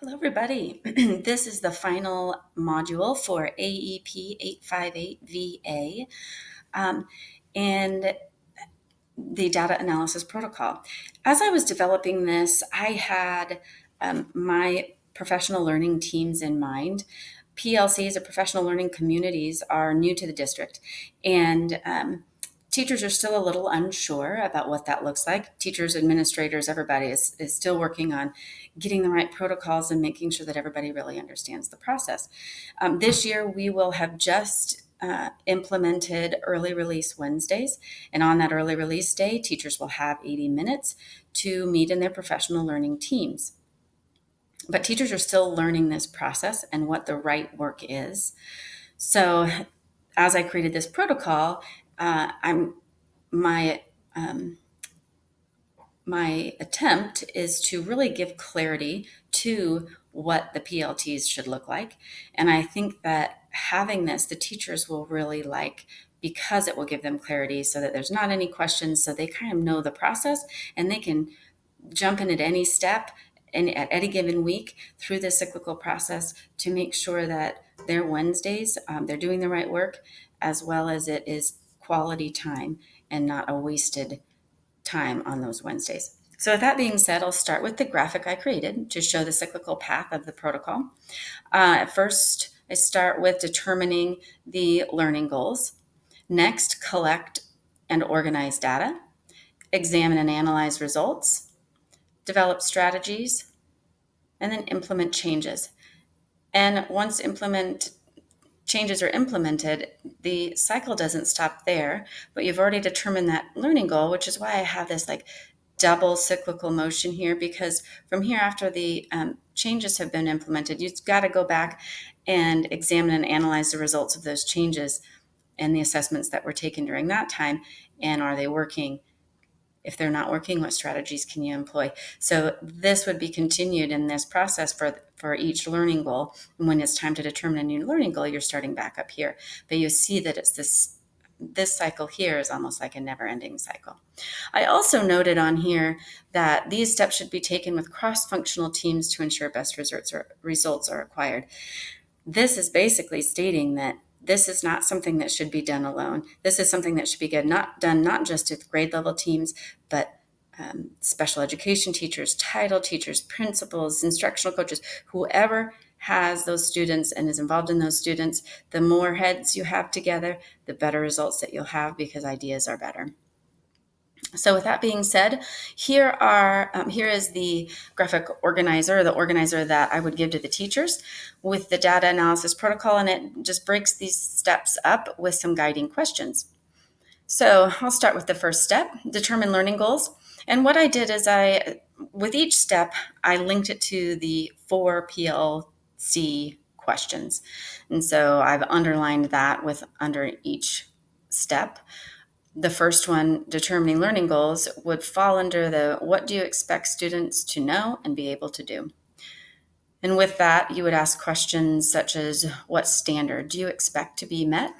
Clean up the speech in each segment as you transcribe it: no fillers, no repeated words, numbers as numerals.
Hello, everybody. This is the final module for AEP 858VA and the data analysis protocol. As I was developing this, I had my professional learning teams in mind. PLCs, or professional learning communities, are new to the district, and teachers are still a little unsure about what that looks like. Teachers, administrators, everybody is still working on getting the right protocols and making sure that everybody really understands the process. This year, we will have just implemented early release Wednesdays. And on that early release day, teachers will have 80 minutes to meet in their professional learning teams. But teachers are still learning this process and what the right work is. So as I created this protocol, my attempt is to really give clarity to what the PLTs should look like. And I think that having this, the teachers will really like, because it will give them clarity so that there's not any questions, so they kind of know the process and they can jump in at any step and at any given week through the cyclical process to make sure that their Wednesdays, they're doing the right work, as well as it is quality time and not a wasted time on those Wednesdays. So with that being said, I'll start with the graphic I created to show the cyclical path of the protocol. First, I start with determining the learning goals. Next, collect and organize data, examine and analyze results, develop strategies, and then implement changes. And once changes are implemented, the cycle doesn't stop there, but you've already determined that learning goal, which is why I have this like double cyclical motion here, because from here, after the changes have been implemented, you've got to go back and examine and analyze the results of those changes and the assessments that were taken during that time. And are they working? If they're not working, what strategies can you employ? So this would be continued in this process for each learning goal. And when it's time to determine a new learning goal, you're starting back up here. But you see that it's this cycle here is almost like a never-ending cycle. I also noted on here that these steps should be taken with cross-functional teams to ensure best results are acquired. This is basically stating that this is not something that should be done alone. This is something that should be done not just with grade level teams, but special education teachers, title teachers, principals, instructional coaches, whoever has those students and is involved in those students. The more heads you have together, the better results that you'll have, because ideas are better. So with that being said, here is the graphic organizer, the organizer that I would give to the teachers with the data analysis protocol, and it just breaks these steps up with some guiding questions. So I'll start with the first step, determine learning goals. And what I did is with each step, I linked it to the 4 PLC questions. And so I've underlined that under each step. The first one, determining learning goals, would fall under the what do you expect students to know and be able to do? And with that, you would ask questions such as, what standard do you expect to be met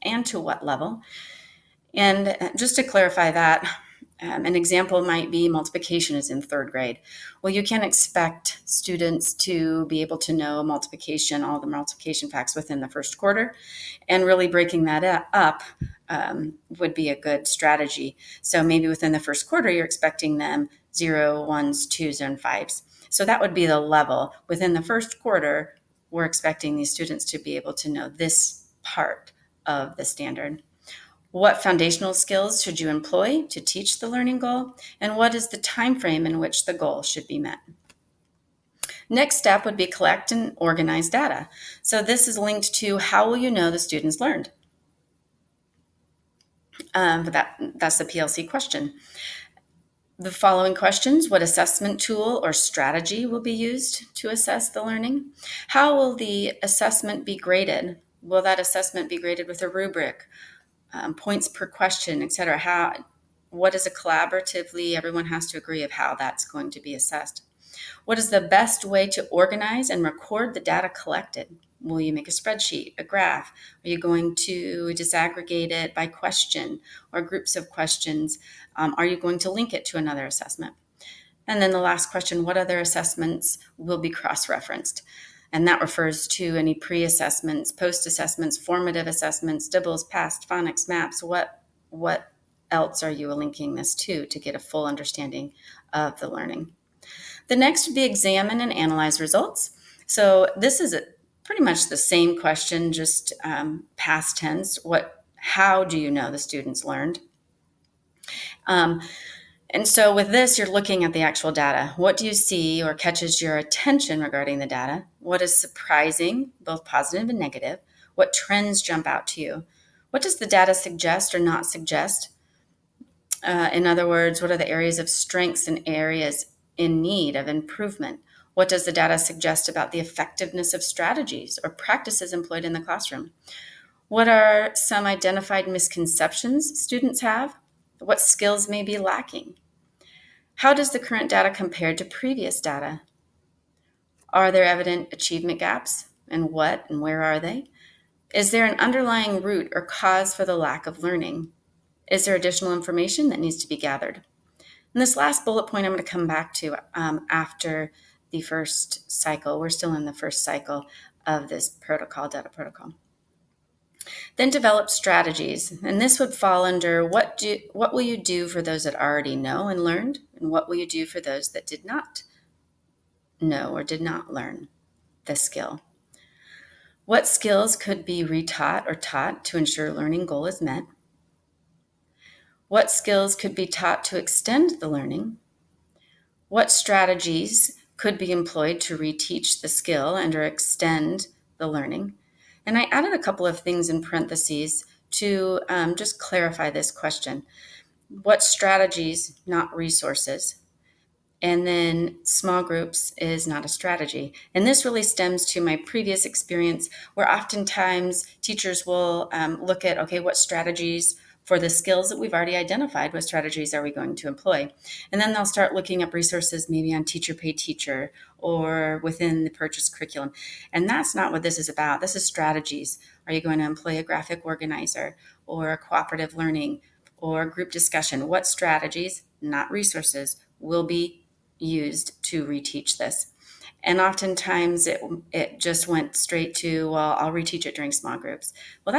and to what level? And just to clarify that, an example might be multiplication is in 3rd grade. Well, you can't expect students to be able to know multiplication, all the multiplication facts within the first quarter, and really breaking that up would be a good strategy. So maybe within the first quarter, you're expecting them 0, 1s, 2s, and 5s. So that would be the level. Within the first quarter, we're expecting these students to be able to know this part of the standard. What foundational skills should you employ to teach the learning goal? And what is the time frame in which the goal should be met? Next step would be collect and organize data. So this is linked to how will you know the students learned? That's the PLC question. The following questions: what assessment tool or strategy will be used to assess the learning? How will the assessment be graded? Will that assessment be graded with a rubric? Points per question, etc. What is a collaboratively, everyone has to agree of how that's going to be assessed. What is the best way to organize and record the data collected? Will you make a spreadsheet, a graph? Are you going to disaggregate it by question or groups of questions? Are you going to link it to another assessment? And then the last question, what other assessments will be cross-referenced? And that refers to any pre-assessments, post-assessments, formative assessments, DIBELS, past, phonics, maps. What else are you linking this to get a full understanding of the learning? The next would be examine and analyze results. So this is pretty much the same question, just past tense. How do you know the students learned? And so with this, you're looking at the actual data. What do you see or catches your attention regarding the data? What is surprising, both positive and negative? What trends jump out to you? What does the data suggest or not suggest? In other words, what are the areas of strengths and areas in need of improvement? What does the data suggest about the effectiveness of strategies or practices employed in the classroom? What are some identified misconceptions students have? What skills may be lacking? How does the current data compare to previous data? Are there evident achievement gaps? And what and where are they? Is there an underlying root or cause for the lack of learning? Is there additional information that needs to be gathered? And this last bullet point I'm going to come back to after the first cycle. We're still in the first cycle of this protocol, data protocol. Then develop strategies. And this would fall under what will you do for those that already know and learned? And what will you do for those that did not know or did not learn the skill? What skills could be retaught or taught to ensure learning goal is met? What skills could be taught to extend the learning? What strategies could be employed to reteach the skill and or extend the learning? And I added a couple of things in parentheses to just clarify this question. What strategies, not resources? And then small groups is not a strategy. And this really stems to my previous experience where oftentimes teachers will look at, okay, what strategies for the skills that we've already identified, what strategies are we going to employ? And then they'll start looking up resources maybe on Teacher Pay Teacher or within the purchased curriculum. And that's not what this is about. This is strategies. Are you going to employ a graphic organizer or a cooperative learning or group discussion? What strategies, not resources, will be used to reteach this? And oftentimes it just went straight to, well, I'll reteach it during small groups. Well,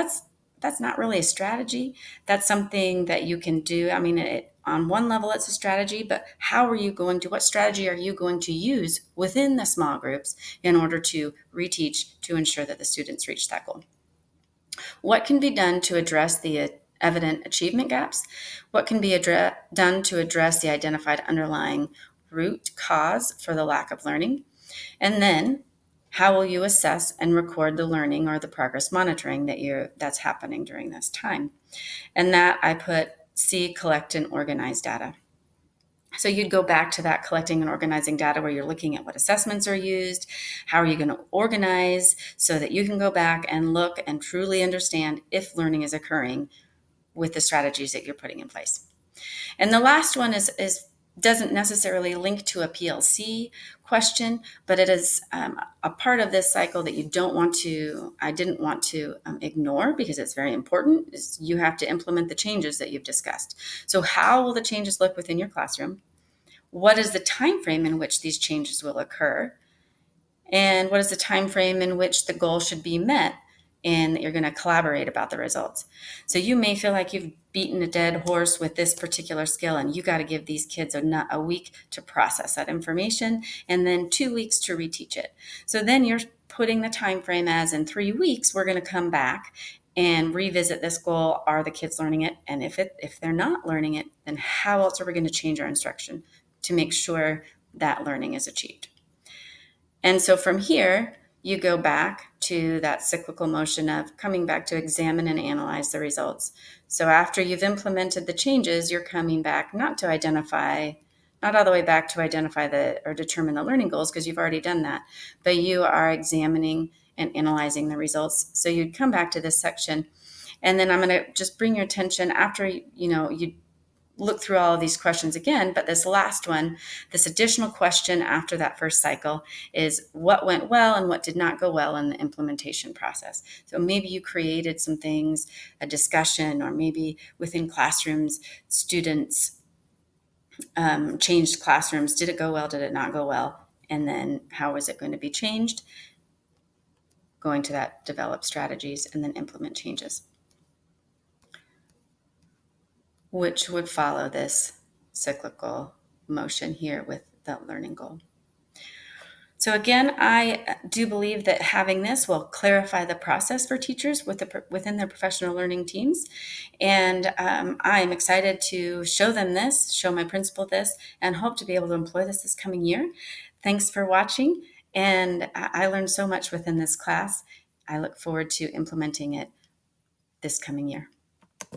that's not really a strategy. That's something that you can do. I mean, on one level, it's a strategy, but what strategy are you going to use within the small groups in order to reteach to ensure that the students reach that goal? What can be done to address the evident achievement gaps? What can be done to address the identified underlying root cause for the lack of learning? And then how will you assess and record the learning or the progress monitoring that's happening during this time? And that I put C, collect and organize data. So you'd go back to that collecting and organizing data where you're looking at what assessments are used, how are you going to organize so that you can go back and look and truly understand if learning is occurring with the strategies that you're putting in place. And the last one doesn't necessarily link to a PLC question, but it is a part of this cycle that I didn't want to ignore because it's very important. Is you have to implement the changes that you've discussed. So how will the changes look within your classroom? What is the time frame in which these changes will occur? And what is the time frame in which the goal should be met? And you're going to collaborate about the results. So you may feel like you've beaten a dead horse with this particular skill, and you got to give these kids a week to process that information and then 2 weeks to reteach it. So then you're putting the time frame as in 3 weeks, we're going to come back and revisit this goal. Are the kids learning it? And if they're not learning it, then how else are we going to change our instruction to make sure that learning is achieved? And so from here, you go back to that cyclical motion of coming back to examine and analyze the results. So after you've implemented the changes, you're coming back not all the way back to identify or determine the learning goals, because you've already done that, but you are examining and analyzing the results. So you'd come back to this section, and then I'm going to just bring your attention after, you look through all of these questions again, but this last one, this additional question after that first cycle is what went well and what did not go well in the implementation process. So maybe you created some things, a discussion, or maybe within classrooms, students changed classrooms. Did it go well? Did it not go well? And then how is it going to be changed? Going to that, develop strategies, and then implement changes, which would follow this cyclical motion here with the learning goal. So again, I do believe that having this will clarify the process for teachers within their professional learning teams. And I'm excited to show them this, show my principal this, and hope to be able to employ this coming year. Thanks for watching. And I learned so much within this class. I look forward to implementing it this coming year.